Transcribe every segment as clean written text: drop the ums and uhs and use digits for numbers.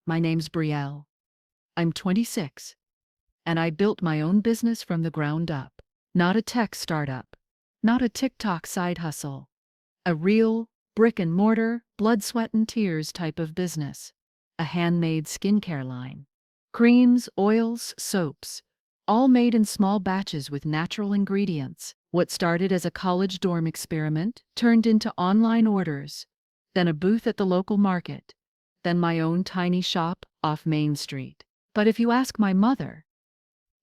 My name's Brielle. I'm 26, and I built my own business from the ground up. Not a tech startup, not a TikTok side hustle. A real, brick and mortar, blood, sweat, and tears type of business. A handmade skincare line. Creams, oils, soaps. All made in small batches with natural ingredients. What started as a college dorm experiment turned into online orders, then a booth at the local market, then my own tiny shop off Main Street. But if you ask my mother,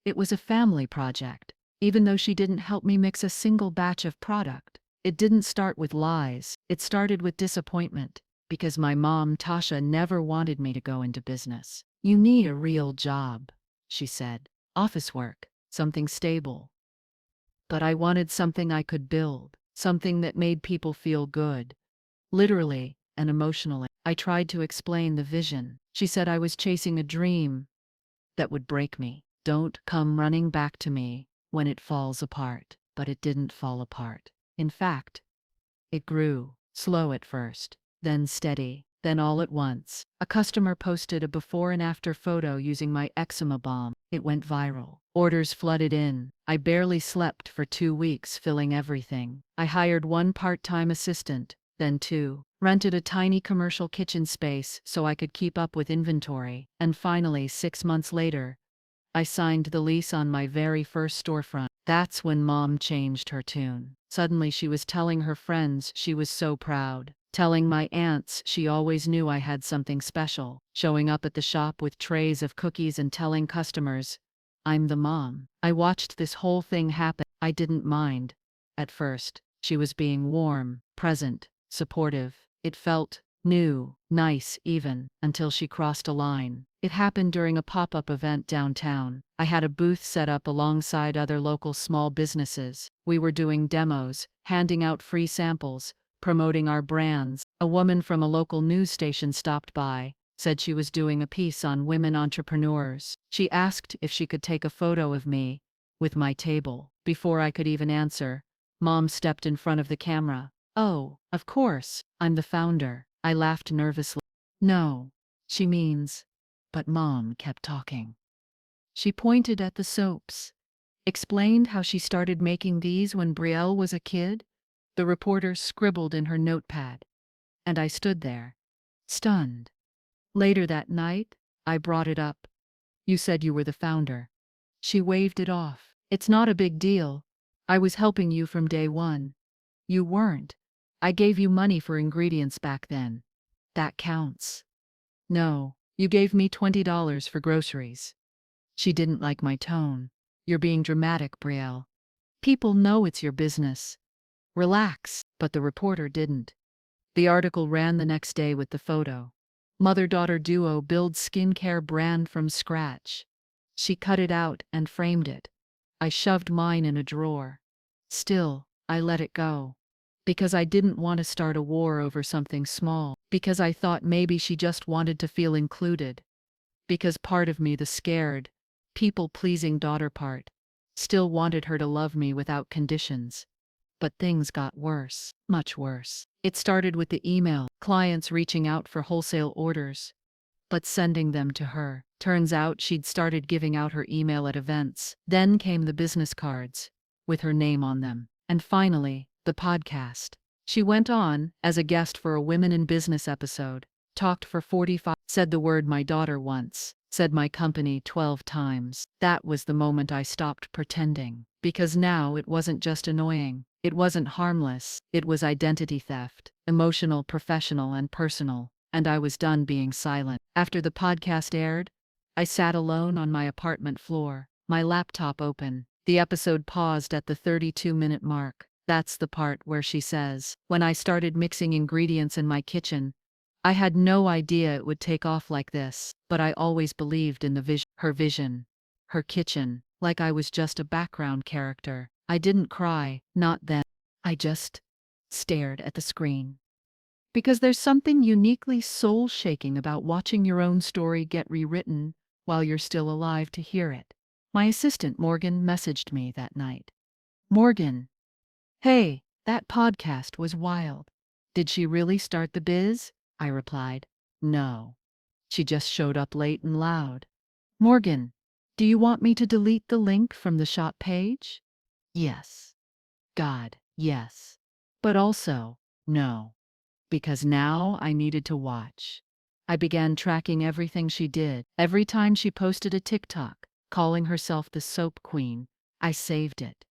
it was a family project, even though she didn't help me mix a single batch of product. It didn't start with lies, it started with disappointment, because my mom, Tasha, never wanted me to go into business. You need a real job, she said. Office work, something stable. But I wanted something I could build, something that made people feel good, literally and emotionally. I tried to explain the vision. She said I was chasing a dream that would break me. Don't come running back to me when it falls apart. But it didn't fall apart. In fact, it grew, slow at first, then steady, then all at once. A customer posted a before and after photo using my eczema balm. It went viral. Orders flooded in. I barely slept for 2 weeks filling everything. I hired one part-time assistant, then two, rented a tiny commercial kitchen space so I could keep up with inventory, and finally, 6 months later, I signed the lease on my very first storefront. That's when Mom changed her tune. Suddenly she was telling her friends she was so proud, telling my aunts she always knew I had something special, showing up at the shop with trays of cookies and telling customers, I'm the mom. I watched this whole thing happen. I didn't mind. At first, she was being warm, present, supportive. It felt new, nice even, until she crossed a line. It happened during a pop-up event downtown. I had a booth set up alongside other local small businesses. We were doing demos, handing out free samples, promoting our brands. A woman from a local news station stopped by, said she was doing a piece on women entrepreneurs. She asked if she could take a photo of me with my table. Before I could even answer, Mom stepped in front of the camera. Oh, of course, I'm the founder. I laughed nervously. No, she means. But Mom kept talking. She pointed at the soaps, explained how she started making these when Brielle was a kid. The reporter scribbled in her notepad, and I stood there, stunned. Later that night, I brought it up. You said you were the founder. She waved it off. It's not a big deal. I was helping you from day one. You weren't. I gave you money for ingredients back then. That counts. No, you gave me $20 for groceries. She didn't like my tone. You're being dramatic, Brielle. People know it's your business. Relax. But the reporter didn't. The article ran the next day with the photo. Mother-daughter duo builds skincare brand from scratch. She cut it out and framed it. I shoved mine in a drawer. Still, I let it go. Because I didn't want to start a war over something small. Because I thought maybe she just wanted to feel included. Because part of me, the scared, people-pleasing daughter part, still wanted her to love me without conditions. But things got worse, much worse. It started with the email, clients reaching out for wholesale orders, but sending them to her. Turns out she'd started giving out her email at events. Then came the business cards, with her name on them. And finally, the podcast. She went on as a guest for a Women in Business episode, talked for 45, said the word my daughter once, said my company 12 times. That was the moment I stopped pretending. Because now it wasn't just annoying. It wasn't harmless. It was identity theft, emotional, professional, and personal. And I was done being silent. After the podcast aired, I sat alone on my apartment floor, my laptop open. The episode paused at the 32-minute mark. That's the part where she says, when I started mixing ingredients in my kitchen, I had no idea it would take off like this, but I always believed in the vision, her kitchen, like I was just a background character. I didn't cry, not then. I just stared at the screen. Because there's something uniquely soul-shaking about watching your own story get rewritten while you're still alive to hear it. My assistant Morgan messaged me that night. Morgan, hey, that podcast was wild. Did she really start the biz? I replied, no. She just showed up late and loud. Morgan, do you want me to delete the link from the shop page? Yes. God, yes. But also, no. Because now I needed to watch. I began tracking everything she did. Every time she posted a TikTok, calling herself the soap queen, I saved it.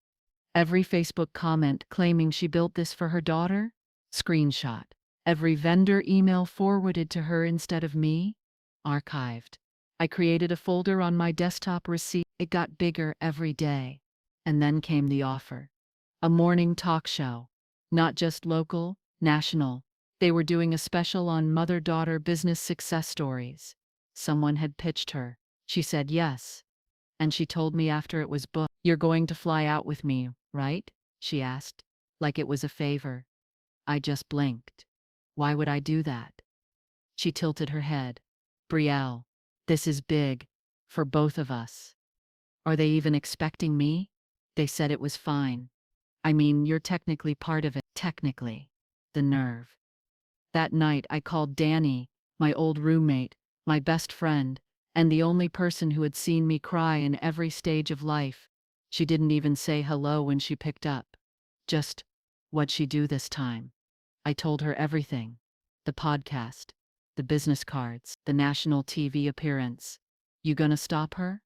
Every Facebook comment claiming she built this for her daughter, screenshot. Every vendor email forwarded to her instead of me, archived. I created a folder on my desktop receipt. It got bigger every day. And then came the offer. A morning talk show. Not just local, national. They were doing a special on mother-daughter business success stories. Someone had pitched her. She said yes. And she told me after it was booked, "You're going to fly out with me, right?" she asked, like it was a favor. I just blinked. Why would I do that? She tilted her head. Brielle, this is big. For both of us. Are they even expecting me? They said it was fine. I mean, you're technically part of it. Technically. The nerve. That night I called Danny, my old roommate, my best friend, and the only person who had seen me cry in every stage of life. She didn't even say hello when she picked up. Just, what'd she do this time? I told her everything. The podcast, the business cards, the national TV appearance. You gonna stop her?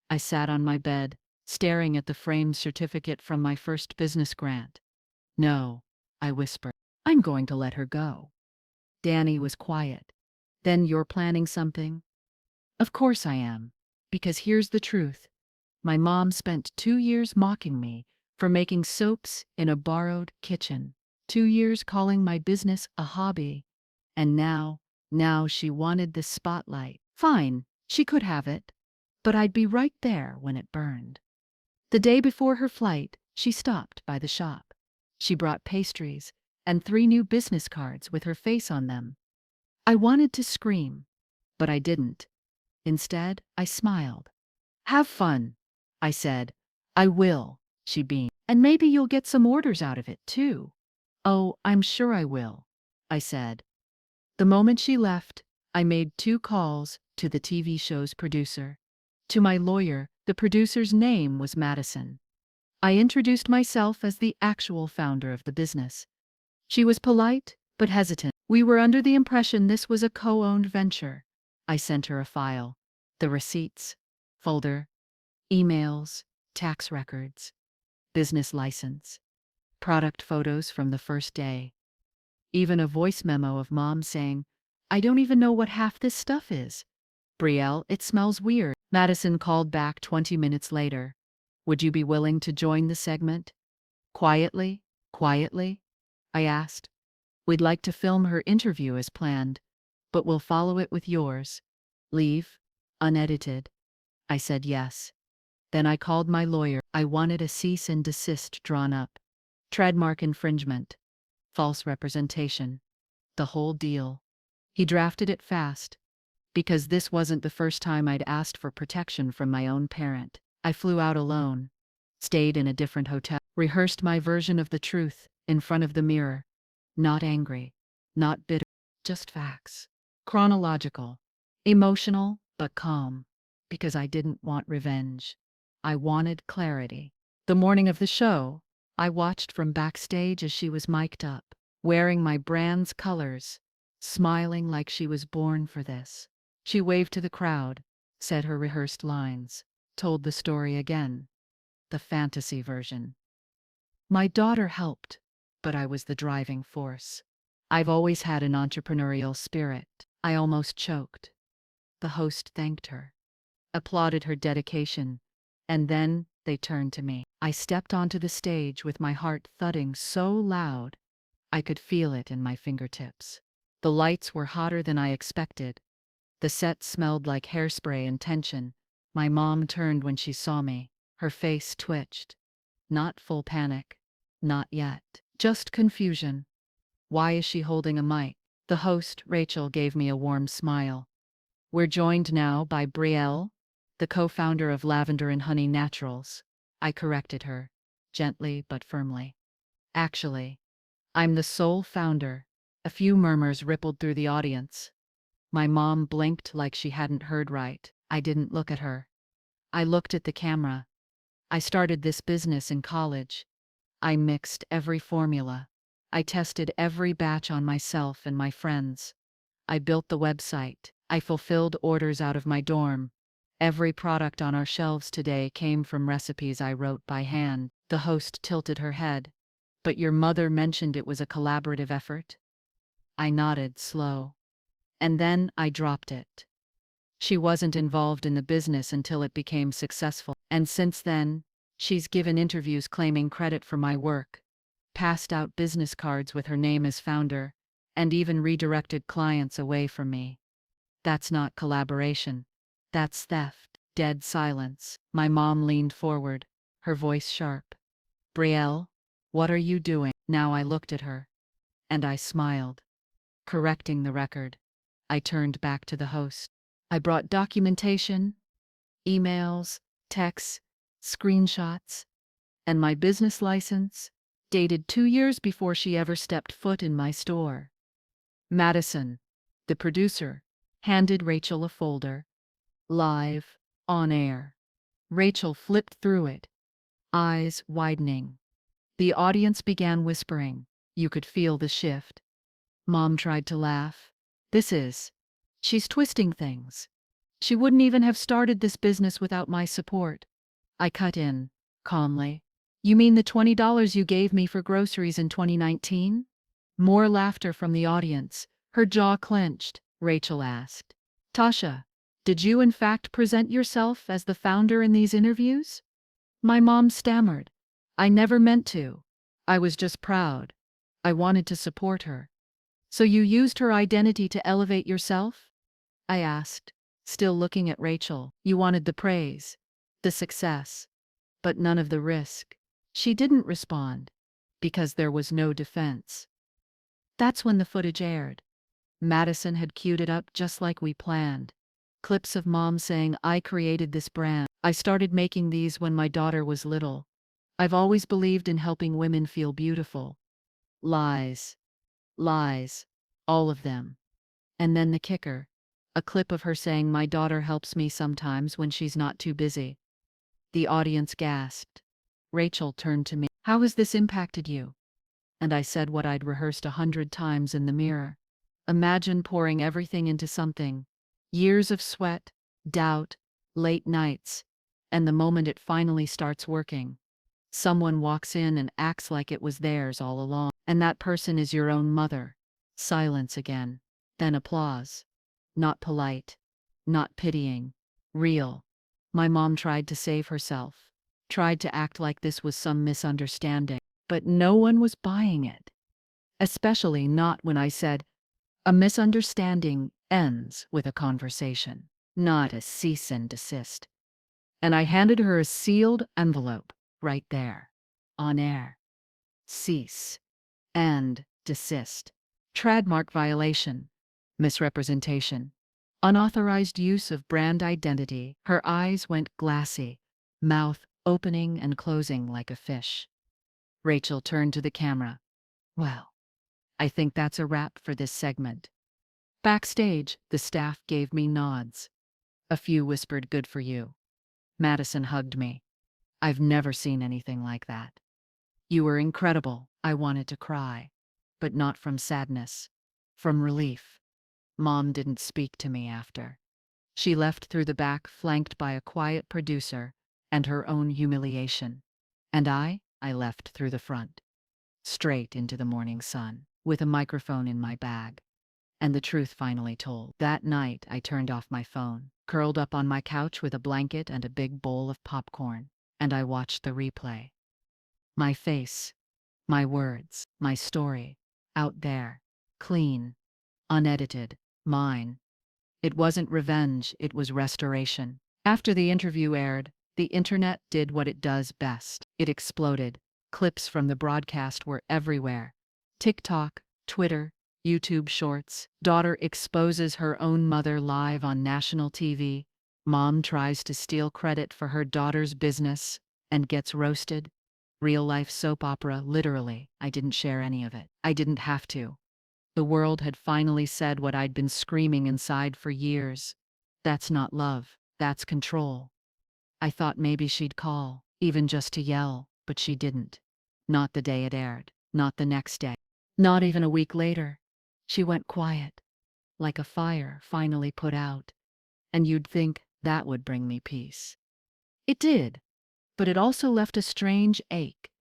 I sat on my bed, staring at the framed certificate from my first business grant. No, I whispered. I'm going to let her go. Danny was quiet. Then you're planning something? Of course I am. Because here's the truth. My mom spent 2 years mocking me for making soaps in a borrowed kitchen. 2 years calling my business a hobby. And now she wanted this spotlight. Fine, she could have it. But I'd be right there when it burned. The day before her flight, she stopped by the shop. She brought pastries and 3 new business cards with her face on them. I wanted to scream, but I didn't. Instead, I smiled. Have fun, I said. I will, she beamed. And maybe you'll get some orders out of it, too. Oh, I'm sure I will, I said. The moment she left, I made 2 calls to the TV show's producer. To my lawyer, the producer's name was Madison. I introduced myself as the actual founder of the business. She was polite, but hesitant. We were under the impression this was a co-owned venture. I sent her a file. The receipts, folder, emails, tax records, business license, product photos from the first day. Even a voice memo of Mom saying, I don't even know what half this stuff is. Brielle, it smells weird. Madison called back 20 minutes later. Would you be willing to join the segment? Quietly, I asked. We'd like to film her interview as planned, but we'll follow it with yours. Leave, unedited. I said yes. Then I called my lawyer. I wanted a cease and desist drawn up. Trademark infringement. False representation. The whole deal. He drafted it fast. Because this wasn't the first time I'd asked for protection from my own parent. I flew out alone. Stayed in a different hotel. Rehearsed my version of the truth in front of the mirror. Not angry. Not bitter. Just facts. Chronological. Emotional, but calm. Because I didn't want revenge. I wanted clarity. The morning of the show, I watched from backstage as she was mic'd up, wearing my brand's colors, smiling like she was born for this. She waved to the crowd, said her rehearsed lines, told the story again. The fantasy version. My daughter helped, but I was the driving force. I've always had an entrepreneurial spirit. I almost choked. The host thanked her, applauded her dedication, and then they turned to me. I stepped onto the stage with my heart thudding so loud, I could feel it in my fingertips. The lights were hotter than I expected. The set smelled like hairspray and tension. My mom turned when she saw me. Her face twitched. Not full panic. Not yet. Just confusion. Why is she holding a mic? The host, Rachel, gave me a warm smile. We're joined now by Brielle, the co-founder of Lavender and Honey Naturals. I corrected her, gently but firmly. Actually, I'm the sole founder. A few murmurs rippled through the audience. My mom blinked like she hadn't heard right. I didn't look at her. I looked at the camera. I started this business in college. I mixed every formula. I tested every batch on myself and my friends. I built the website. I fulfilled orders out of my dorm. Every product on our shelves today came from recipes I wrote by hand. The host tilted her head. But your mother mentioned it was a collaborative effort? I nodded, slow. And then I dropped it. She wasn't involved in the business until it became successful. And since then, she's given interviews claiming credit for my work, passed out business cards with her name as founder, and even redirected clients away from me. That's not collaboration. That's theft. Dead silence. My mom leaned forward, her voice sharp. Brielle, what are you doing? Now I looked at her, and I smiled. Correcting the record, I turned back to the host. I brought documentation, emails, texts, screenshots, and my business license, dated 2 years before she ever stepped foot in my store. Madison, the producer, handed Rachel a folder. Live, on air. Rachel flipped through it, eyes widening. The audience began whispering. You could feel the shift. Mom tried to laugh. She's twisting things. She wouldn't even have started this business without my support. I cut in, calmly. You mean the $20 you gave me for groceries in 2019? More laughter from the audience. Her jaw clenched. Rachel asked, Tasha, did you in fact present yourself as the founder in these interviews? My mom stammered. I never meant to. I was just proud. I wanted to support her. So you used her identity to elevate yourself? I asked, still looking at Rachel. You wanted the praise, the success, but none of the risk. She didn't respond, because there was no defense. That's when the footage aired. Madison had queued it up just like we planned. Clips of Mom saying, I created this brand. I started making these when my daughter was little. I've always believed in helping women feel beautiful. Lies. Lies. All of them. And then the kicker. A clip of her saying, my daughter helps me sometimes when she's not too busy. The audience gasped. Rachel turned to me. How has this impacted you? And I said what I'd rehearsed 100 times in the mirror. Imagine pouring everything into something. Years of sweat, doubt, late nights, and the moment it finally starts working, someone walks in and acts like it was theirs all along. And that person is your own mother. Silence again. Then applause. Not polite. Not pitying. Real. My mom tried to save herself. Tried to act like this was some misunderstanding. But no one was buying it. Especially not when I said, a misunderstanding ends with a conversation, not a cease and desist. And I handed her a sealed envelope right there, on air. Cease and desist. Trademark violation, misrepresentation, unauthorized use of brand identity. Her eyes went glassy, mouth opening and closing like a fish. Rachel turned to the camera. Well, I think that's a wrap for this segment. Backstage, the staff gave me nods. A few whispered, good for you. Madison hugged me. I've never seen anything like that. You were incredible. I wanted to cry, but not from sadness, from relief. Mom didn't speak to me after. She left through the back, flanked by a quiet producer and her own humiliation. And I left through the front, straight into the morning sun, with a microphone in my bag. And the truth finally told. That night, I turned off my phone, curled up on my couch with a blanket and a big bowl of popcorn, and I watched the replay. My face, my words, my story, out there, clean, unedited, mine. It wasn't revenge, it was restoration. After the interview aired, the internet did what it does best. It exploded. Clips from the broadcast were everywhere. TikTok, Twitter, YouTube Shorts. Daughter exposes her own mother live on national TV. Mom tries to steal credit for her daughter's business and gets roasted. Real-life soap opera, literally. I didn't share any of it. I didn't have to. The world had finally said what I'd been screaming inside for years. That's not love, that's control. I thought maybe she'd call, even just to yell, but she didn't. Not the day it aired, not the next day, not even a week later. She went quiet, like a fire finally put out, and you'd think that would bring me peace. It did, but it also left a strange ache,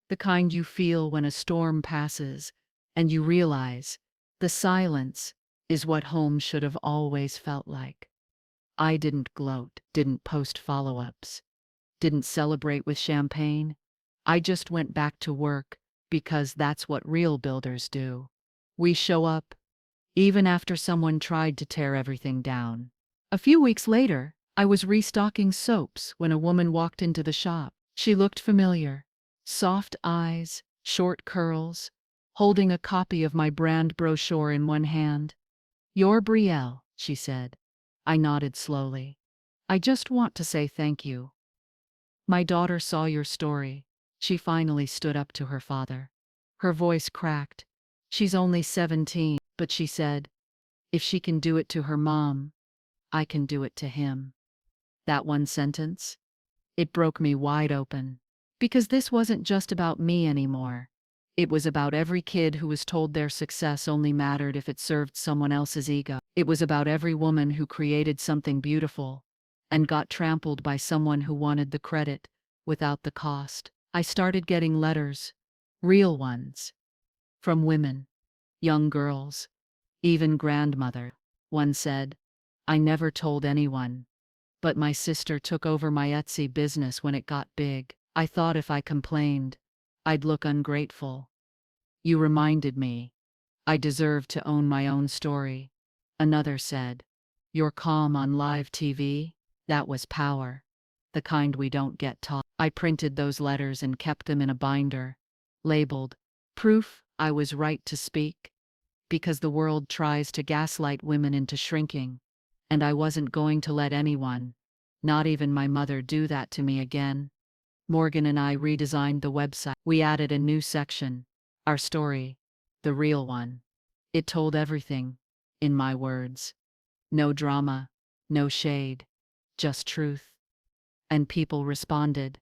the kind you feel when a storm passes and you realize the silence is what home should have always felt like. I didn't gloat, didn't post follow-ups, didn't celebrate with champagne. I just went back to work because that's what real builders do. We show up, even after someone tried to tear everything down. A few weeks later, I was restocking soaps when a woman walked into the shop. She looked familiar. Soft eyes, short curls, holding a copy of my brand brochure in one hand. "You're Brielle," she said. I nodded slowly. "I just want to say thank you. My daughter saw your story." She finally stood up to her father. Her voice cracked. She's only 17, but she said, "If she can do it to her mom, I can do it to him." That one sentence, it broke me wide open. Because this wasn't just about me anymore. It was about every kid who was told their success only mattered if it served someone else's ego. It was about every woman who created something beautiful and got trampled by someone who wanted the credit without the cost. I started getting letters, real ones, from women, young girls, even grandmother. One said, "I never told anyone, but my sister took over my Etsy business when it got big. I thought if I complained, I'd look ungrateful. You reminded me I deserved to own my own story." Another said, "You're calm on live TV." That was power, the kind we don't get taught. I printed those letters and kept them in a binder, labeled, "Proof I was right to speak," because the world tries to gaslight women into shrinking, and I wasn't going to let anyone, not even my mother, do that to me again. Morgan and I redesigned the website. We added a new section, our story, the real one. It told everything, in my words. No drama, no shade, just truth. And people responded.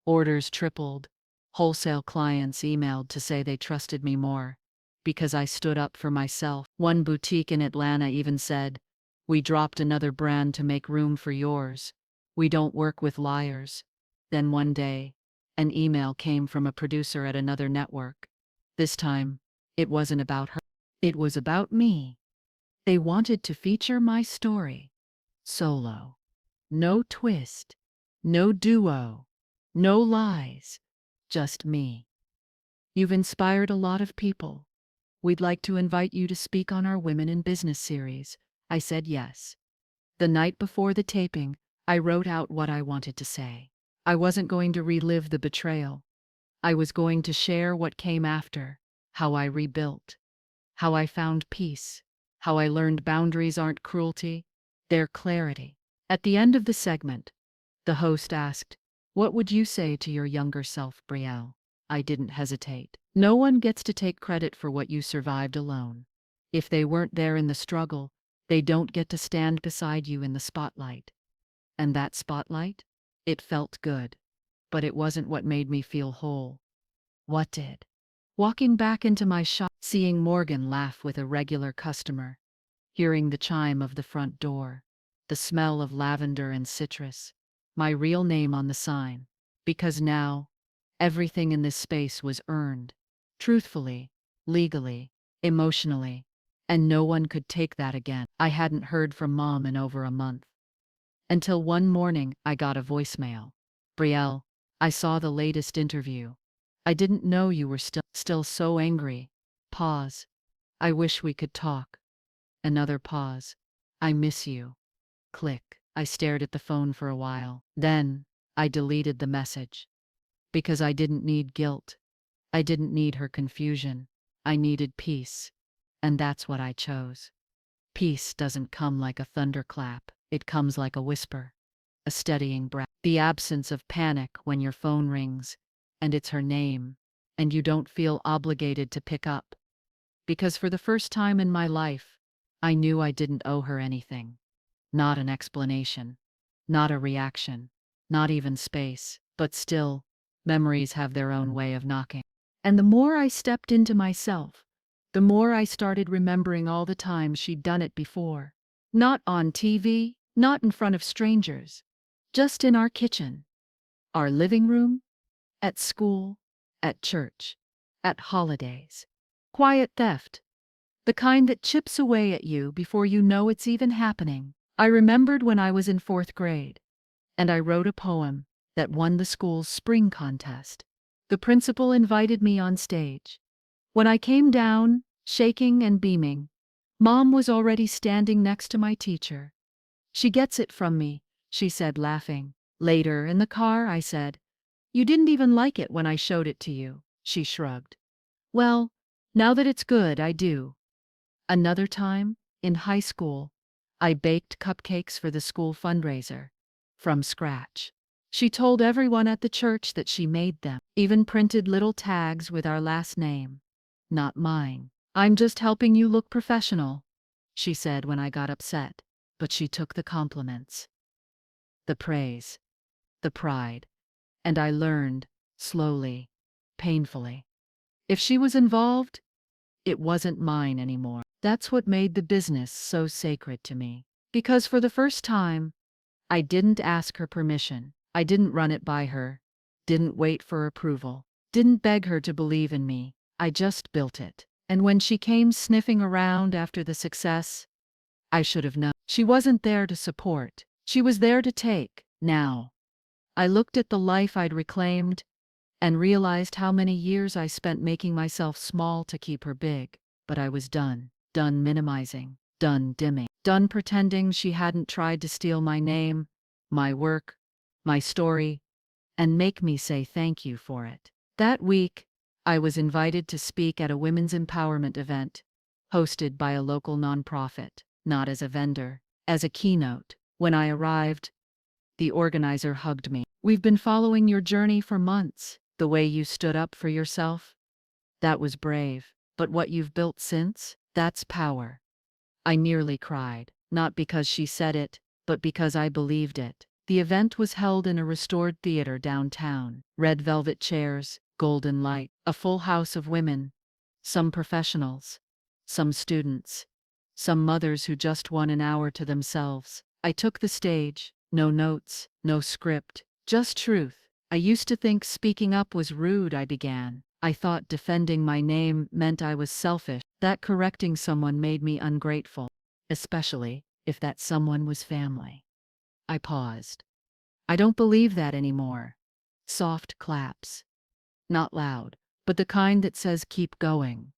Orders tripled. Wholesale clients emailed to say they trusted me more because I stood up for myself. One boutique in Atlanta even said, "We dropped another brand to make room for yours. We don't work with liars." Then one day, an email came from a producer at another network. This time, it wasn't about her. It was about me. They wanted to feature my story. Solo. No twist. No duo. No lies. Just me. "You've inspired a lot of people. We'd like to invite you to speak on our Women in Business series." I said yes. The night before the taping, I wrote out what I wanted to say. I wasn't going to relive the betrayal. I was going to share what came after, how I rebuilt, how I found peace, how I learned boundaries aren't cruelty, they're clarity. At the end of the segment, the host asked, "What would you say to your younger self, Brielle?" I didn't hesitate. No one gets to take credit for what you survived alone. If they weren't there in the struggle, they don't get to stand beside you in the spotlight. And that spotlight? It felt good. But it wasn't what made me feel whole. What did? Walking back into my shop, seeing Morgan laugh with a regular customer, hearing the chime of the front door, the smell of lavender and citrus, my real name on the sign. Because now, everything in this space was earned, truthfully, legally, emotionally, and no one could take that again. I hadn't heard from Mom in over a month. Until one morning, I got a voicemail. "Brielle, I saw the latest interview. I didn't know you were still so angry." Pause. "I wish we could talk." Another pause. "I miss you." Click. I stared at the phone for a while. Then, I deleted the message. Because I didn't need guilt. I didn't need her confusion. I needed peace. And that's what I chose. Peace doesn't come like a thunderclap. It comes like a whisper, a steadying breath, the absence of panic when your phone rings, and it's her name, and you don't feel obligated to pick up. because for the first time in my life, I knew I didn't owe her anything. Not an explanation, not a reaction, not even space, but still, memories have their own way of knocking. And the more I stepped into myself, the more I started remembering all the times she'd done it before. Not on TV, not in front of strangers, just in our kitchen, our living room, at school, at church, at holidays. Quiet theft, the kind that chips away at you before you know it's even happening. I remembered when I was in 4th grade, and I wrote a poem that won the school's spring contest. The principal invited me on stage. When I came down, shaking and beaming, Mom was already standing next to my teacher. "She gets it from me," she said, laughing. Later, in the car, I said, "You didn't even like it when I showed it to you." She shrugged. "Well, now that it's good, I do." Another time, in high school, I baked cupcakes for the school fundraiser. From scratch. She told everyone at the church that she made them, even printed little tags with our last name. Not mine. "I'm just helping you look professional," she said when I got upset. But she took the compliments, the praise, the pride, and I learned, slowly, painfully. If she was involved, it wasn't mine anymore. That's what made the business so sacred to me. Because for the first time, I didn't ask her permission. I didn't run it by her, didn't wait for approval, didn't beg her to believe in me. I just built it. And when she came sniffing around after the success, I should have known. She wasn't there to support. She was there to take. Now, I looked at the life I'd reclaimed and realized how many years I spent making myself small to keep her big. But I was done. Done minimizing. Done dimming. Done pretending she hadn't tried to steal my name, my work, my story, and make me say thank you for it. That week, I was invited to speak at a women's empowerment event, hosted by a local nonprofit, not as a vendor, as a keynote. When I arrived, the organizer hugged me. "We've been following your journey for months. The way you stood up for yourself, that was brave. But what you've built since, that's power." I nearly cried, not because she said it, but because I believed it. The event was held in a restored theater downtown. Red velvet chairs, golden light, a full house of women, some professionals, some students, some mothers who just won an hour to themselves. I took the stage, no notes, no script, just truth. I used to think speaking up was rude, I began. I thought defending my name meant I was selfish, that correcting someone made me ungrateful, especially if that someone was family. I paused. I don't believe that anymore. Soft claps. Not loud, but the kind that says keep going.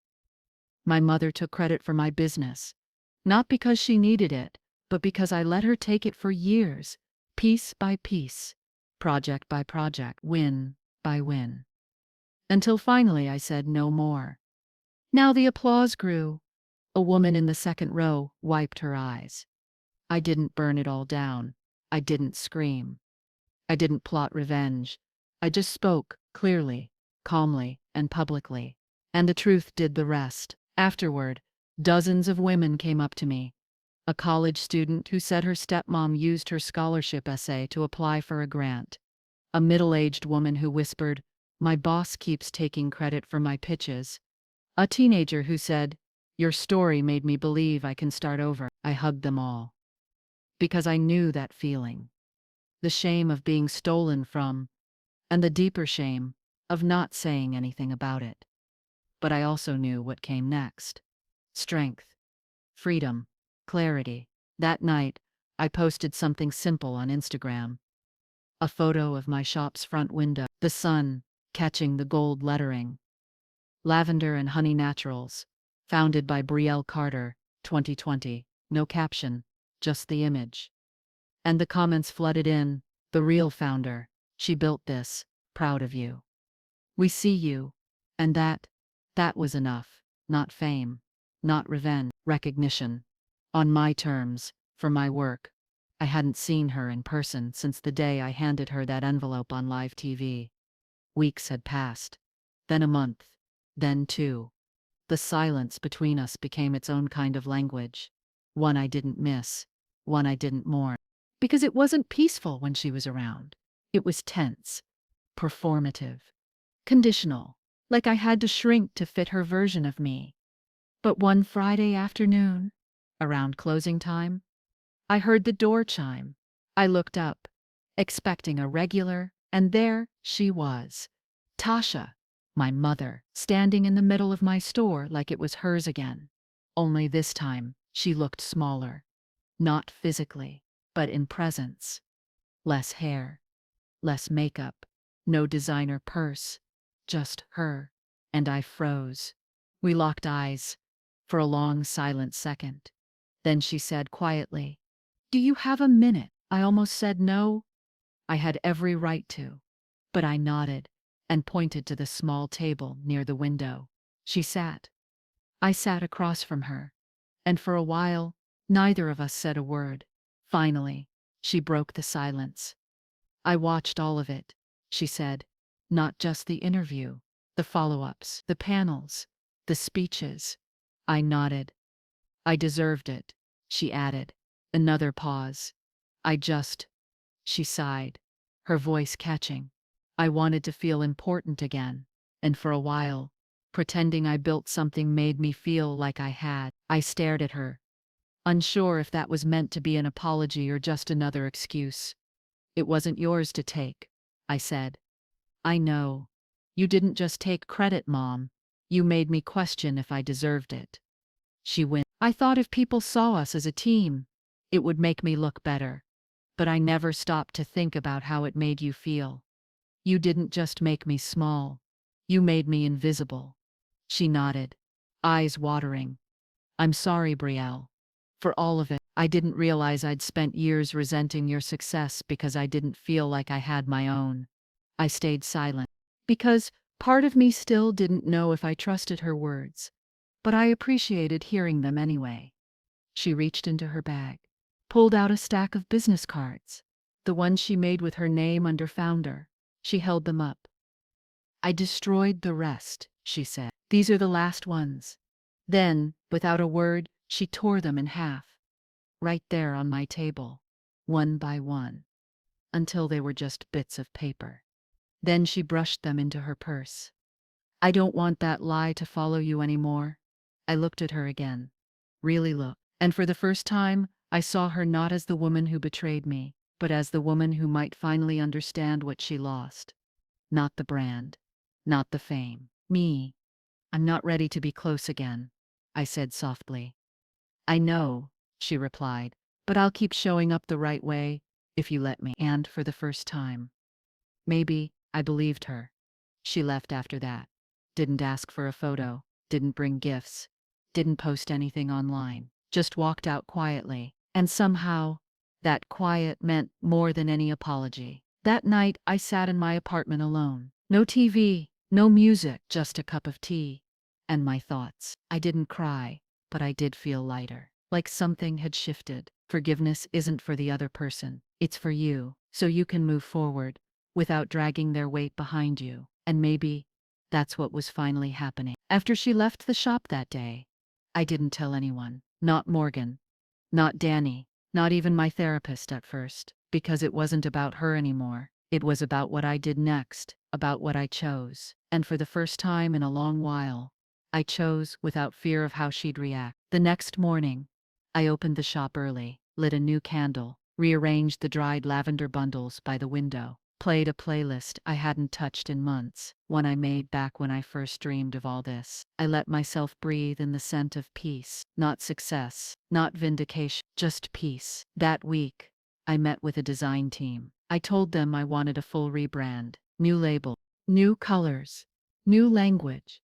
My mother took credit for my business. Not because she needed it, but because I let her take it for years, piece by piece, project by project, win by win. Until finally I said no more. Now the applause grew. A woman in the second row wiped her eyes. I didn't burn it all down. I didn't scream. I didn't plot revenge. I just spoke, clearly, calmly, and publicly. And the truth did the rest. Afterward, dozens of women came up to me. A college student who said her stepmom used her scholarship essay to apply for a grant. A middle-aged woman who whispered, "My boss keeps taking credit for my pitches." A teenager who said, "Your story made me believe I can start over." I hugged them all. Because I knew that feeling. The shame of being stolen from, and the deeper shame of not saying anything about it. But I also knew what came next. Strength, freedom, clarity. That night, I posted something simple on Instagram. A photo of my shop's front window, the sun catching the gold lettering. Lavender and Honey Naturals, founded by Brielle Carter, 2020. No caption, just the image. And the comments flooded in. "The real founder. She built this. Proud of you. We see you." And that was enough. Not fame, not revenge, recognition. On my terms, for my work. I hadn't seen her in person since the day I handed her that envelope on live TV. Weeks had passed. Then a month. Then two. The silence between us became its own kind of language. One I didn't miss, one I didn't mourn. Because it wasn't peaceful when she was around. It was tense, performative, conditional, like I had to shrink to fit her version of me. But one Friday afternoon, around closing time, I heard the door chime. I looked up, expecting a regular, and there she was. Tasha, my mother, standing in the middle of my store like it was hers again. Only this time, she looked smaller. Not physically, but in presence. Less hair, less makeup, no designer purse, just her. And I froze. We locked eyes for a long, silent second. Then she said quietly, "Do you have a minute?" I almost said no. I had every right to. But I nodded and pointed to the small table near the window. She sat. I sat across from her. And for a while, neither of us said a word. Finally, she broke the silence. "I watched all of it," she said. "Not just the interview, the follow-ups, the panels, the speeches." I nodded. "I deserved it," she added. Another pause. "I just," she sighed, her voice catching. "I wanted to feel important again, and for a while, pretending I built something made me feel like I had." I stared at her, unsure if that was meant to be an apology or just another excuse. "It wasn't yours to take," I said. "I know. You didn't just take credit, Mom. You made me question if I deserved it." She winced. "I thought if people saw us as a team, it would make me look better. But I never stopped to think about how it made you feel. You didn't just make me small. You made me invisible." She nodded, eyes watering. "I'm sorry, Brielle. For all of it. I didn't realize I'd spent years resenting your success because I didn't feel like I had my own." I stayed silent. Because part of me still didn't know if I trusted her words. But I appreciated hearing them anyway. She reached into her bag, pulled out a stack of business cards, the ones she made with her name under founder. She held them up. "I destroyed the rest," she said. "These are the last ones." Then, without a word, she tore them in half, right there on my table, one by one, until they were just bits of paper. Then she brushed them into her purse. "I don't want that lie to follow you anymore." I looked at her again. Really looked. And for the first time, I saw her not as the woman who betrayed me, but as the woman who might finally understand what she lost. Not the brand. Not the fame. Me. "I'm not ready to be close again," I said softly. "I know," she replied, "but I'll keep showing up the right way, if you let me." And for the first time, maybe, I believed her. She left after that. Didn't ask for a photo, didn't bring gifts, didn't post anything online. Just walked out quietly. And somehow, that quiet meant more than any apology. That night, I sat in my apartment alone. No TV, no music, just a cup of tea. And my thoughts. I didn't cry, but I did feel lighter. Like something had shifted. Forgiveness isn't for the other person. It's for you, so you can move forward, without dragging their weight behind you. And maybe that's what was finally happening. After she left the shop that day, I didn't tell anyone. Not Morgan. Not Danny. Not even my therapist at first. Because it wasn't about her anymore. It was about what I did next. About what I chose. And for the first time in a long while, I chose without fear of how she'd react. The next morning, I opened the shop early, lit a new candle, rearranged the dried lavender bundles by the window, played a playlist I hadn't touched in months, one I made back when I first dreamed of all this. I let myself breathe in the scent of peace, not success, not vindication, just peace. That week, I met with a design team. I told them I wanted a full rebrand, new label, new colors, new language.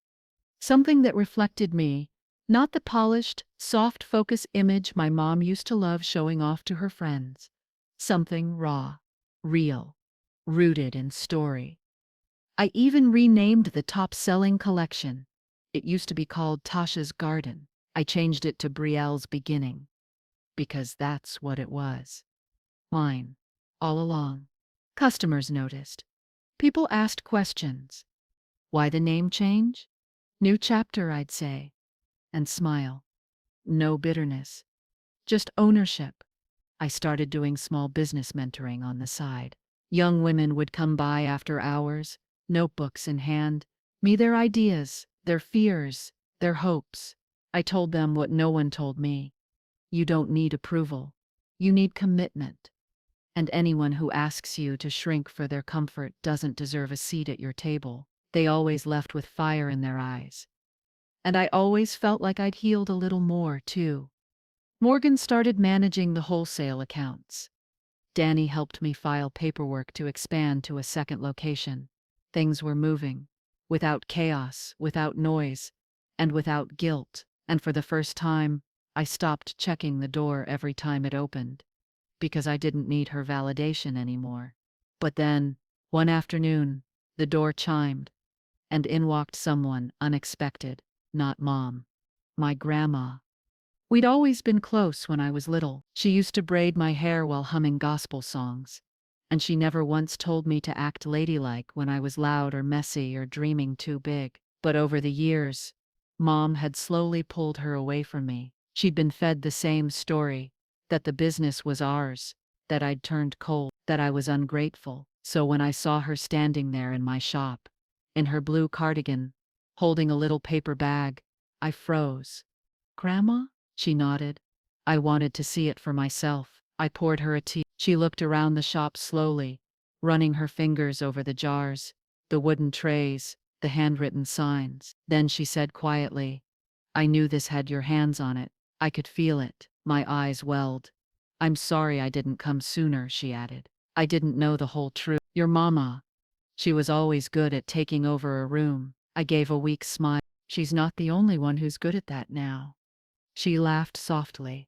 Something that reflected me, not the polished, soft focus image my mom used to love showing off to her friends. Something raw, real, rooted in story. I even renamed the top-selling collection. It used to be called Tasha's Garden. I changed it to Brielle's Beginning. Because that's what it was. Mine. All along. Customers noticed. People asked questions. Why the name change? New chapter, I'd say. and smile. No bitterness, just ownership. I started doing small business mentoring on the side. Young women would come by after hours, notebooks in hand, me their ideas, their fears, their hopes. I told them what no one told me. You don't need approval. You need commitment. And anyone who asks you to shrink for their comfort doesn't deserve a seat at your table. They always left with fire in their eyes. And I always felt like I'd healed a little more, too. Morgan started managing the wholesale accounts. Danny helped me file paperwork to expand to a second location. Things were moving, without chaos, without noise, and without guilt. And for the first time, I stopped checking the door every time it opened, because I didn't need her validation anymore. But then, one afternoon, the door chimed, and in walked someone unexpected, not Mom, my grandma. We'd always been close when I was little. She used to braid my hair while humming gospel songs, and she never once told me to act ladylike when I was loud or messy or dreaming too big. But over the years, Mom had slowly pulled her away from me. She'd been fed the same story, that the business was ours, that I'd turned cold, that I was ungrateful. So when I saw her standing there in my shop, in her blue cardigan, holding a little paper bag, I froze. "Grandma?" She nodded. I wanted to see it for myself. I poured her a tea. She looked around the shop slowly, running her fingers over the jars, the wooden trays, the handwritten signs. Then she said quietly, "I knew this had your hands on it. I could feel it." My eyes welled. "I'm sorry I didn't come sooner," she added. "I didn't know the whole truth. Your mama, she was always good at taking over a room." I gave a weak smile. "She's not the only one who's good at that now." She laughed softly.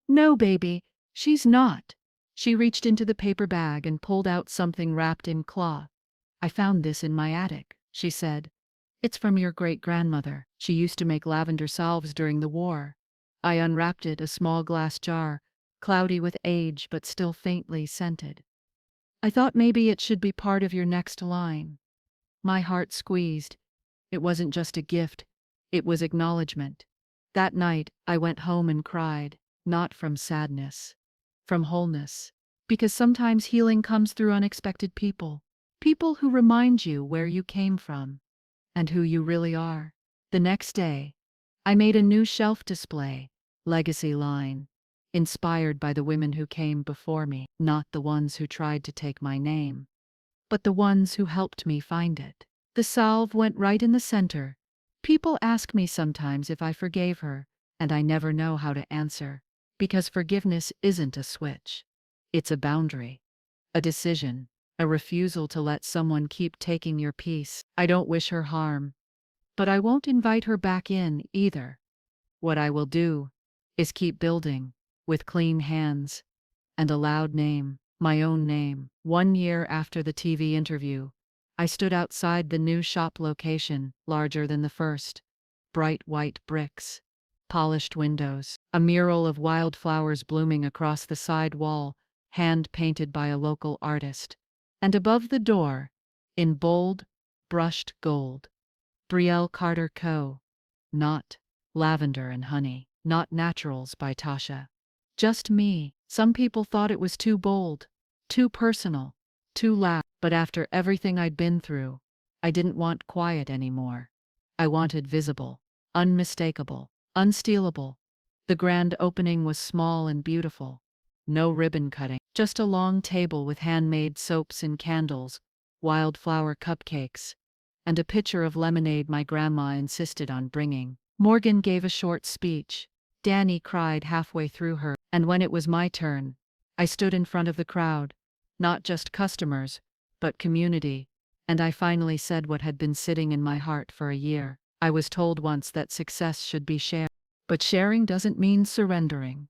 "No, baby, she's not." She reached into the paper bag and pulled out something wrapped in cloth. "I found this in my attic," she said. "It's from your great-grandmother. She used to make lavender salves during the war." I unwrapped it, a small glass jar, cloudy with age but still faintly scented. "I thought maybe it should be part of your next line." My heart squeezed. It wasn't just a gift, it was acknowledgement. That night, I went home and cried, not from sadness, from wholeness. Because sometimes healing comes through unexpected people. People who remind you where you came from and who you really are. The next day, I made a new shelf display, Legacy Line, inspired by the women who came before me, not the ones who tried to take my name, but the ones who helped me find it. The salve went right in the center. People ask me sometimes if I forgave her, and I never know how to answer. Because forgiveness isn't a switch. It's a boundary, a decision, a refusal to let someone keep taking your peace. I don't wish her harm, but I won't invite her back in either. What I will do is keep building, with clean hands, and a loud name, my own name. 1 year after the TV interview, I stood outside the new shop location, larger than the first. Bright white bricks, polished windows, a mural of wildflowers blooming across the side wall, hand-painted by a local artist. And above the door, in bold, brushed gold, Brielle Carter Co. Not Lavender and Honey, not Naturals by Tasha. Just me. Some people thought it was too bold, too personal, too loud. But after everything I'd been through, I didn't want quiet anymore. I wanted visible, unmistakable, unstealable. The grand opening was small and beautiful. No ribbon cutting, just a long table with handmade soaps and candles, wildflower cupcakes, and a pitcher of lemonade my grandma insisted on bringing. Morgan gave a short speech. Danny cried halfway through her, and when it was my turn, I stood in front of the crowd, not just customers, but community, and I finally said what had been sitting in my heart for a year. I was told once that success should be shared, but sharing doesn't mean surrendering.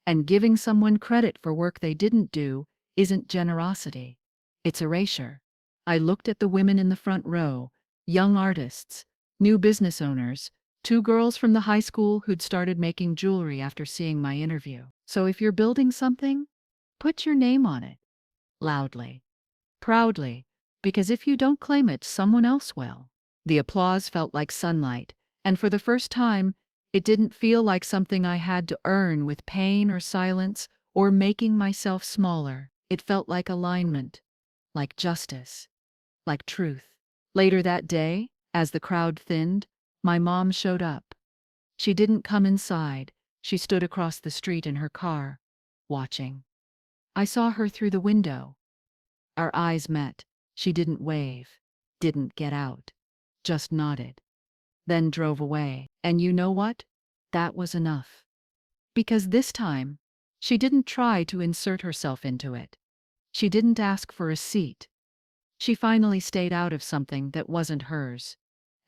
And giving someone credit for work they didn't do isn't generosity. It's erasure. I looked at the women in the front row, young artists, new business owners, 2 girls from the high school who'd started making jewelry after seeing my interview. So if you're building something, put your name on it. Loudly. Proudly. Because if you don't claim it, someone else will. The applause felt like sunlight, and for the first time, It didn't feel like something I had to earn with pain or silence or making myself smaller. It felt like alignment, like justice, like truth. Later that day, as the crowd thinned, my mom showed up. She didn't come inside. She stood across the street in her car, watching. I saw her through the window. Our eyes met. She didn't wave, didn't get out, just nodded, then drove away. And you know what? That was enough. Because this time, she didn't try to insert herself into it. She didn't ask for a seat. She finally stayed out of something that wasn't hers.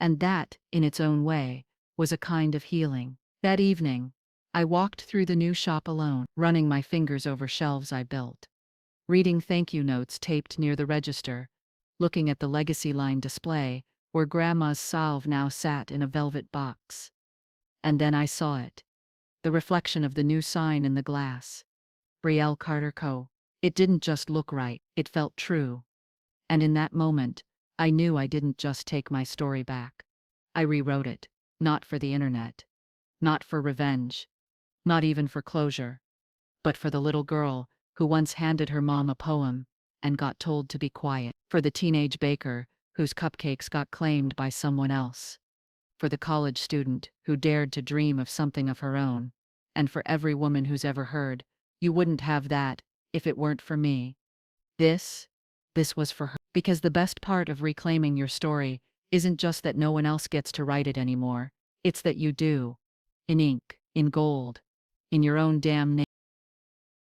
And that, in its own way, was a kind of healing. That evening, I walked through the new shop alone, running my fingers over shelves I built, reading thank you notes taped near the register, looking at the Legacy line display where Grandma's salve now sat in a velvet box. And then I saw it, the reflection of the new sign in the glass. Brielle Carter Co. It didn't just look right, it felt true. And in that moment, I knew I didn't just take my story back. I rewrote it, not for the internet, not for revenge, not even for closure, but for the little girl who once handed her mom a poem and got told to be quiet, for the teenage baker whose cupcakes got claimed by someone else, for the college student who dared to dream of something of her own, and for every woman who's ever heard, "You wouldn't have that if it weren't for me." This, this was for her. Because the best part of reclaiming your story isn't just that no one else gets to write it anymore, it's that you do. In ink, in gold, in your own damn name.